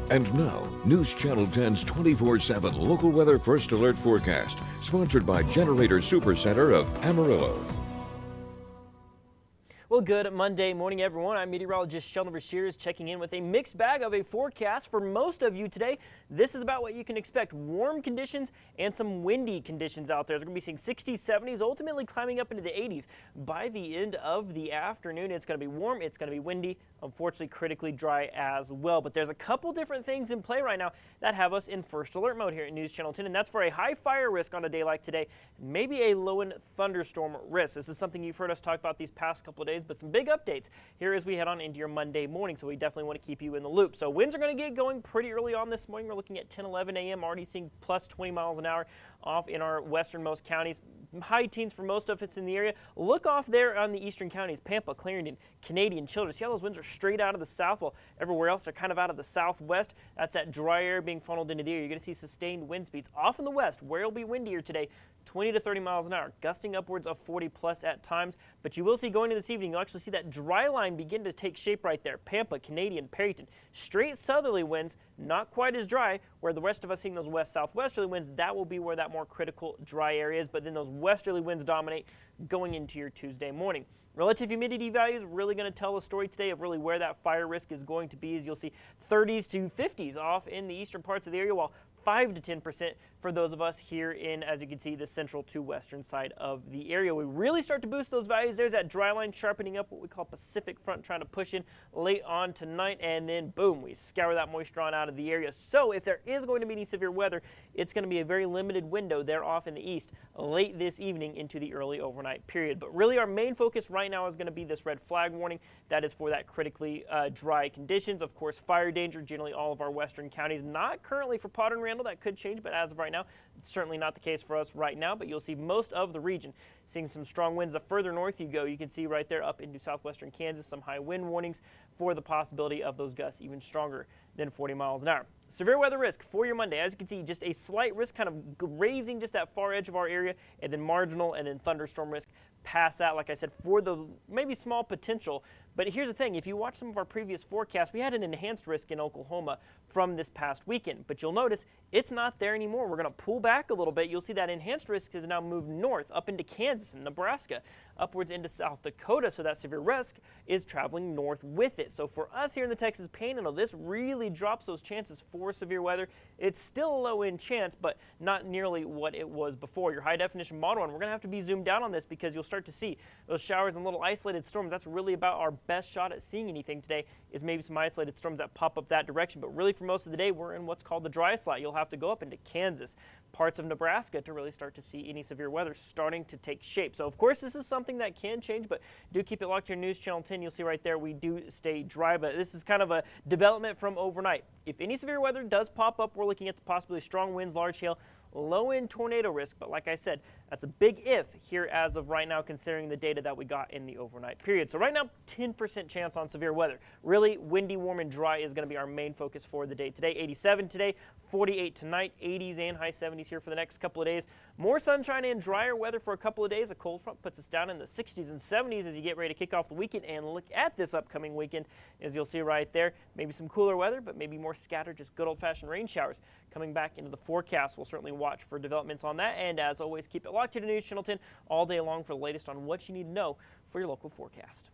And now, News Channel 10's 24/7 local weather first alert forecast, sponsored by Generator Supercenter of Amarillo. Well, good Monday morning, everyone. I'm meteorologist Shelden checking in with a mixed bag of a forecast for most of you today. This is about what you can expect. Warm conditions and some windy conditions out there. They're going to be seeing 60s, 70s, ultimately climbing up into the 80s. By the end of the afternoon, it's going to be warm. It's going to be windy. Unfortunately, critically dry as well. But there's a couple different things in play right now that have us in first alert mode here at News Channel 10, and that's for a high fire risk on a day like today, maybe a low-end thunderstorm risk. This is something you've heard us talk about these past couple of days, but some big updates here as we head on into your Monday morning, so we definitely want to keep you in the loop. So winds are going to get going pretty early on this morning. We're looking at 10, 11 a.m., already seeing plus 20 miles an hour off in our westernmost counties. High teens for most of it's in the area. Look off there on the eastern counties, Pampa, Clarendon, Canadian, Childress. See how those winds are straight out of the south, while everywhere else they're kind of out of the southwest. That's that dry air being funneled into the area. You're going to see sustained wind speeds off in the west, where it'll be windier today, 20 to 30 miles an hour, gusting upwards of 40 plus at times. But you will see going into this evening, you'll actually see that dry line begin to take shape right there. Pampa, Canadian, Perryton, straight southerly winds, not quite as dry, where the rest of us seeing those west-southwesterly winds. That will be where that more critical dry area is, but then those westerly winds dominate going into your Tuesday morning. Relative humidity values really going to tell a story today of really where that fire risk is going to be, as you'll see 30s to 50s off in the eastern parts of the area, while 5 to 10% for those of us here in, as you can see, the central to western side of the area. We really start to boost those values. There's that dry line sharpening up, what we call Pacific front, trying to push in late on tonight, and then boom, we scour that moisture on out of the area. So if there is going to be any severe weather, it's going to be a very limited window there off in the east late this evening into the early overnight period. But really our main focus right now is going to be this red flag warning. That is for that critically dry conditions. Of course, fire danger, generally all of our western counties. Not currently for Potter and Randall. That could change, but as of right now, it's certainly not the case for us right now. But you'll see most of the region seeing some strong winds. The further north you go, you can see right there up into southwestern Kansas some high wind warnings for the possibility of those gusts even stronger than 40 miles an hour. Severe weather risk for your Monday. As you can see, just a slight risk kind of grazing just that far edge of our area, and then marginal and then thunderstorm risk past that, like I said, for the maybe small potential. But here's the thing, if you watch some of our previous forecasts, we had an enhanced risk in Oklahoma from this past weekend, but you'll notice it's not there anymore. We're going to pull back a little bit. You'll see that enhanced risk has now moved north up into Kansas and Nebraska, upwards into South Dakota, so that severe risk is traveling north with it. So for us here in the Texas Panhandle, this really drops those chances for severe weather. It's still a low-end chance, but not nearly what it was before. Your high-definition model, and we're going to have to be zoomed out on this because you'll start to see those showers and little isolated storms. That's really about our best shot at seeing anything today, is maybe some isolated storms that pop up that direction. But really for most of the day, we're in what's called the dry slot. You'll have to go up into Kansas, parts of Nebraska to really start to see any severe weather starting to take shape. So of course this is something that can change, but do keep it locked to your News Channel 10. You'll see right there we do stay dry, but this is kind of a development from overnight. If any severe weather does pop up, we're looking at the possibility of strong winds, large hail, low-end tornado risk, but like I said, that's a big if here as of right now, considering the data that we got in the overnight period. So right now, 10% chance on severe weather. Really windy, warm, and dry is going to be our main focus for the day today. 87 today, 48 tonight, 80s and high 70s here for the next couple of days. More sunshine and drier weather for a couple of days. A cold front puts us down in the 60s and 70s as you get ready to kick off the weekend and look at this upcoming weekend, as you'll see right there. Maybe some cooler weather, but maybe more scattered, just good old-fashioned rain showers coming back into the forecast. We'll certainly watch for developments on that, and as always, keep it locked to the News Channel 10 all day long for the latest on what you need to know for your local forecast.